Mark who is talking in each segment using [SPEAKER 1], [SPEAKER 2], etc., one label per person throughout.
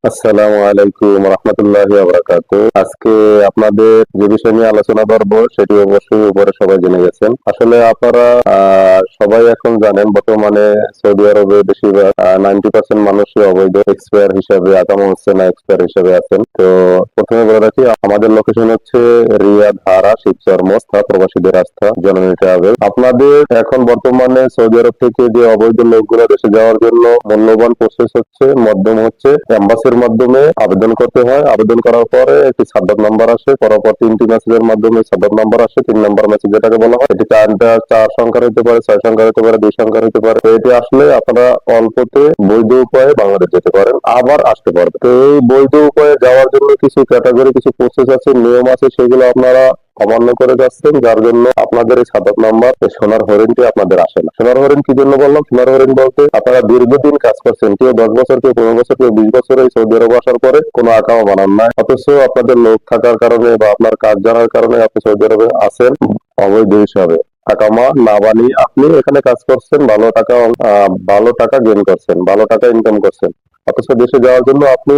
[SPEAKER 1] আসসালামু আলাইকুম রহমতুল্লাহি ওয়া বারাকাতুহু। আজকে আপনাদের যে বিষয় নিয়ে আলোচনা করব সেটি অবশ্যই উপরে সবাই জেনে গেছেন। আসলে আপনারা সবাই এখন জানেন বর্তমানে সৌদি আরবে বেশিরভাগ 90% মানুষই অবৈধ এক্সপায়ার হিসাবে আকামা হচ্ছে না এক্সপায়ার হিসাবে আছেন। তো প্রথমে বলে রাখি আমাদের লোকেশন হচ্ছে রিয়াদ, হারা, শিবচর, মোস্তা, প্রবাসীদের আস্থা, জননী ট্রাভেল। আপনাদের এখন বর্তমানে সৌদি আরব থেকে যে অবৈধ লোকগুলো দেশে যাওয়ার জন্য মূল্যবান প্রসেস হচ্ছে মাধ্যম হচ্ছে এম্বাসির মাধ্যমে আবেদন করতে হয়। আবেদন করার পরে একটি সাবডার নাম্বার আসে, পরপর 3টি মেসেজের মাধ্যমে সাবডার নাম্বার আসে। 3 নাম্বার মেসেজ যেটাকে বলা হয় এটি 4 সংখ্যার হতে পারে, 6 সংখ্যার হতে পারে, 2 সংখ্যার হতে পারে। তো এটি আসলে আপনারা অল্পতে বৈধ উপায়ে বাংলাদেশ যেতে পারেন, আবার আসতে পারবেন। তো এই বৈধ উপায়ে যাওয়ার জন্য কিছু ক্যাটাগরি, কিছু প্রসেস আছে, নিয়ম আছে, সেগুলো আপনারা অমান্য করে যাচ্ছেন, যার জন্য আপনাদের এই সাদত নাম্বার সোনার হরিণটি আপনাদের আসে না। সোনার হরিণ কি জন্য বললাম? সোনার হরিণ বলতে আপনারা দীর্ঘদিন কাজ করছেন, কেউ 10 বছর, কেউ 15 বছর, কেউ 20 বছর এই সৌদি আরবে আসার পরে কোনো আকামা বানান নাই, অথচ আপনাদের লোক থাকার কারণে বা আপনার কাজ জানার কারণে আপনি সৌদি আরবে আছেন অবৈধ হিসাবে। আকামা না বানিয়ে আপনি এখানে কাজ করছেন, ভালো টাকা গেইন করছেন, ভালো টাকা ইনকাম করছেন, অথচ দেশে যাওয়ার জন্য আপনি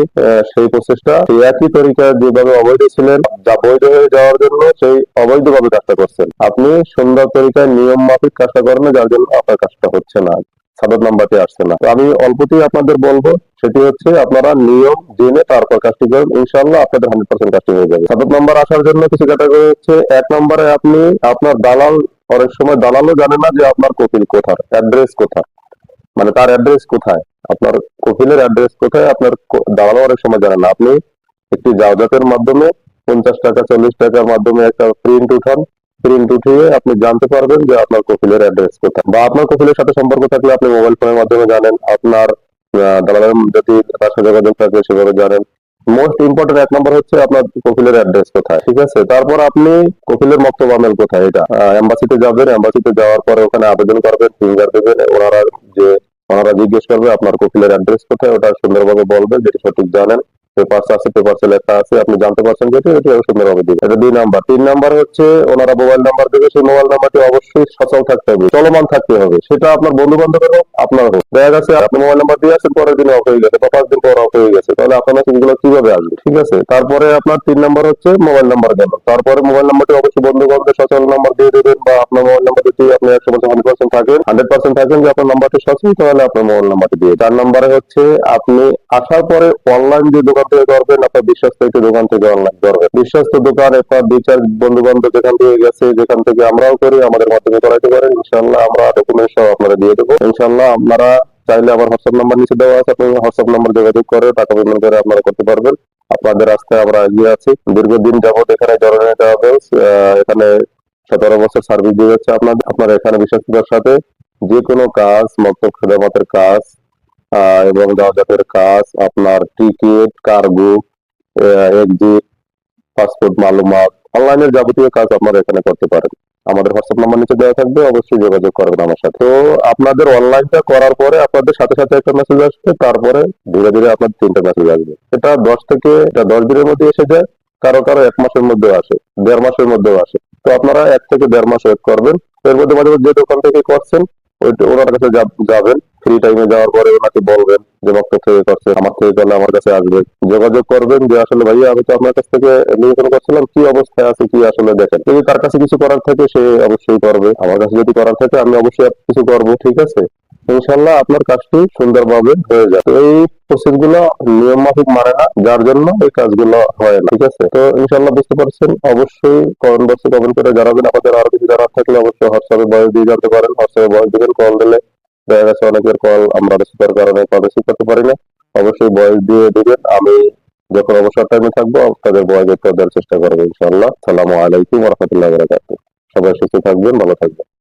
[SPEAKER 1] সেই প্রসেসটা একই তরিকা যেভাবে অবৈধ ছিলেন, যা বৈধ হয়ে যাওয়ার জন্য সেই অবৈধভাবে কাজটা করছেন। আপনি সুন্দর তরিকায় নিয়ম মাফিক কাজটা করেন না, যার জন্য আপনার কাজটা হচ্ছে না, সাদত নাম্বারটি আসছে না। তো আমি অল্পতেই আপনাদের বলবো, সেটি হচ্ছে আপনারা নিয়ম জেনে তারপর কাজটি করেন, ইনশাআল্লাহ আপনাদের 100% কাজটি হয়ে যাবে। সাদত নাম্বার আসার জন্য কিছু ক্যাটাগরি হচ্ছে, 1 নম্বরে আপনি আপনার দালাল, অনেক সময় দালালও জানে না যে আপনার কফিল কোথায়, অ্যাড্রেস কোথায়, মানে তার অ্যাড্রেস কোথায়, আপনার কফিলের অ্যাড্রেস কোথায়, আপনার দালালও অনেক সময় জানে না। আপনি একটি জাওজাতের মাধ্যমে 50 টাকা 40 টাকার মাধ্যমে একটা প্রিন্ট উঠান, প্রিন্ট উঠিয়ে আপনি জানতে পারবেন যে আপনার কফিলের অ্যাড্রেস কোথায়, বা আপনার কফিলের সাথে সম্পর্ক থাকলে আপনি মোবাইল ফোনের মাধ্যমে জানেন, আপনার দালালের যদি তার সাথে যোগাযোগ থাকে সেভাবে জানেন। মোস্ট ইম্পর্টেন্ট 1 নম্বর হচ্ছে আপনার কফিলের অ্যাড্রেস কোথায়, ঠিক আছে? তারপর আপনি কফিলের মক্তব আমেল কোথায়, এটা এম্বাসিতে যাবেন, এম্বাসিতে যাওয়ার পরে ওখানে আবেদন করবেন, ফিঙ্গার দেবেন, ওনারা জিজ্ঞেস করবে আপনার কফিলের অ্যাড্রেস কোথায়, ওটা সুন্দরভাবে বলবেন যেটি সঠিক জানেন, পেপারস আছে, পেপারসে লেখা আছে, আপনি জানতে পারছেন যেটি, এটি সুন্দরভাবে দিবেন। এটা 2 নাম্বার। 3 নাম্বার হচ্ছে ওনারা মোবাইল নাম্বার দেবে, সেই মোবাইল নাম্বারটি অবশ্যই সচল থাকতে হবে, চলমান থাকতে হবে, সেটা আপনার বন্ধু বান্ধবের হোক, আপনার হোক। দেখা গেছে আপনি মোবাইল নাম্বার দিয়ে আসেন, পরের দিন অফ হয়ে গেছে বা 5 দিন পর অফ হয়ে গেছে, তাহলে আপনার মেসেজগুলো কিভাবে আসবে? ঠিক আছে। তারপরে আপনার 3 নাম্বার হচ্ছে মোবাইল নাম্বার গেল, তারপরে মোবাইল নাম্বারটি অবশ্যই বন্ধু বান্ধবের সচল নাম্বার দিয়ে দেবেন, বা আপনার মোবাইল নাম্বার যদি আপনি 100% থাকেন যে আপনার নাম্বারটি সচল, তাহলে আপনার মোবাইল নাম্বারটি দিয়ে। 4 নম্বরে হচ্ছে আপনি আসার পরে অনলাইন যে দোকান থেকে করবেন, আপনার বিশ্বস্ত একটি দোকান থেকে অনলাইন করবেন। বিশ্বস্ত দোকান আপনার 2-4 বন্ধু বান্ধব যেখান থেকে গেছে, যেখান থেকে আমরাও করি, আমাদের মাধ্যমে করাইতে পারেন, ইনশাআল্লাহ আমরা ডকুমেন্ট সহ আপনারা দিয়ে দেবো। ইনশাআল্লাহ আপনারা চাইলে আমার হোয়াটসঅ্যাপ নাম্বার নিচে দেওয়া আছে, আপনি হোয়াটসঅ্যাপ নাম্বার যোগাযোগ করে টাকা পেমেন্ট করে আপনারা করতে পারবেন। আপনাদের রাস্তায় আমরা এগিয়ে আছি, দীর্ঘদিন যাবত এখানে জরুরি ট্রাভেলস এখানে 17 বছর সার্ভিস দিয়ে যাচ্ছে আপনার এখানে বিশ্বস্ততার সাথে যে কোনো কাজ, মক্তব খেদমতের কাজ এবং যাতায়াতের কাজ, আপনার টিকিট, কার্গো, এক্সিট, পাসপোর্ট মালুমাত, অনলাইনের যাবতীয় কাজ আপনারা এখানে করতে পারেন। আমাদের হোয়াটসঅ্যাপ নাম্বার নিচে দেওয়া থাকবে, অবশ্যই যোগাযোগ করবেন আমার সাথে। তো আপনাদের অনলাইনটা করার পরে আপনাদের সাথে সাথে একটা মেসেজ আসবে, তারপরে ধীরে ধীরে আপনার 3টা মেসেজ আসবে। এটা 10 দিনের মধ্যে এসে যায়, কারো কারো 1 মাসের মধ্যেও আসে, 1.5 মাসের মধ্যেও আসে। তো আপনারা 1 থেকে 1.5 মাস ওয়েট করবেন। এর মধ্যে মাঝে মাঝে যে দোকান থেকে করছেন ওনার কাছে যাবেন, ফ্রি টাইমে যাওয়ার পরে ওনাকে বলবেন যে মক্তব থেকে করছে, আমার থেকে করলে আমার কাছে আসবে, যোগাযোগ করবেন যে আসলে ভাইয়া আমি তো আপনার কাছ থেকে নিবেদন করছিলাম, কি অবস্থায় আছে, কি আসলে দেখেন। যদি তার কাছে কিছু করার থাকে সে অবশ্যই করবে, আমার কাছে যদি করার থাকে আমি অবশ্যই কিছু করবো, ঠিক আছে? ইনশাল্লাহ আপনার কাজটি সুন্দরভাবে হয়ে যায়। তো এই প্রসেস গুলো নিয়ম মাফিক মানে না, যার জন্য এই কাজগুলো হয় না, ঠিক আছে? তো ইনশাল্লাহ বুঝতে পারছেন। অবশ্যই কমেন্ট বক্সে কমেন্ট করে জানাবেন। আপনাদের আরো কিছু জানার থাকলে অবশ্যই হোয়াটসঅ্যাপে ভয়েস দিয়ে জানতে পারেন। হোয়াটসঅ্যাপে ভয়েস দিবেন, কল দিলে দেখা গেছে অনেকের কল আমরা রিসিভ করার কারণে কল রিসিভ করতে পারি না। অবশ্যই ভয়েস দিয়ে দিবেন, আমি যখন অবসর টাইমে থাকবো তাদের ভয়েস দেওয়ার চেষ্টা করবো ইনশাআল্লাহ। আসসালামু আলাইকুম ওয়া রাহমাতুল্লাহি ওয়া বারাকাতুহু। সবাই সুস্থ থাকবেন, ভালো থাকবেন।